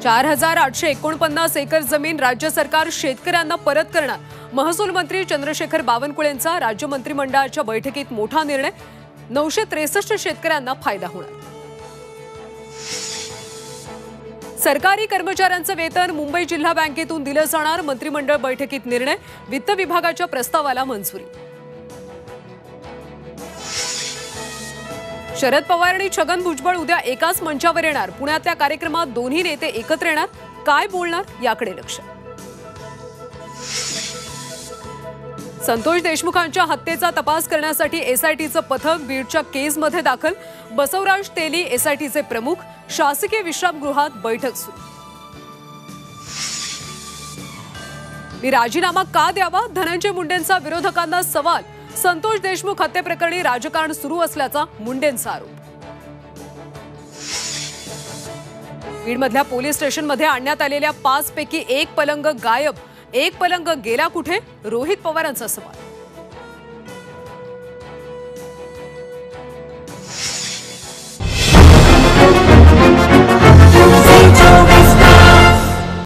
4849 acre जमीन राज्य सरकार शेतकऱ्यांना परत करणार। महसूल मंत्री चंद्रशेखर बावनकुळेंचा राज्य मंत्रिमंडळाच्या बैठकीत मोठा निर्णय। 963 शेतकऱ्यांना फायदा होणार। सरकारी कर्मचाऱ्यांचं वेतन मुंबई जिल्हा बँकेतून दिलं जाणार। मंत्रिमंडळ बैठकीत निर्णय। वित्त विभागाच्या प्रस्तावाला मंजुरी। शरद पवार आणि छगन भुजबळ उद्या एकाच मंचावर येणार। पुण्यातल्या कार्यक्रमात दोन्ही नेते एकत्र येणार। काय बोलणार याकडे लक्ष। संतोष देशमुखांच्या हत्येचा तपास करण्यासाठी एसआयटीचं पथक बीडच्या केसमध्ये दाखल। बसवराज तेली एसआयटीचे प्रमुख। शासकीय विश्रामगृहात बैठक सुरू। मी राजीनामा का द्यावा, धनंजय मुंडेंचा विरोधकांना सवाल। संतोष देशमुख हत्येप्रकरणी राजकारण सुरू असल्याचा मुंडेंचा आरोप। बीडमधल्या पोलीस स्टेशनमध्ये आणण्यात आलेल्या 5 पैकी 1 पलंग गायब। 1 पलंग गेला कुठे, रोहित पवारांचा सवाल।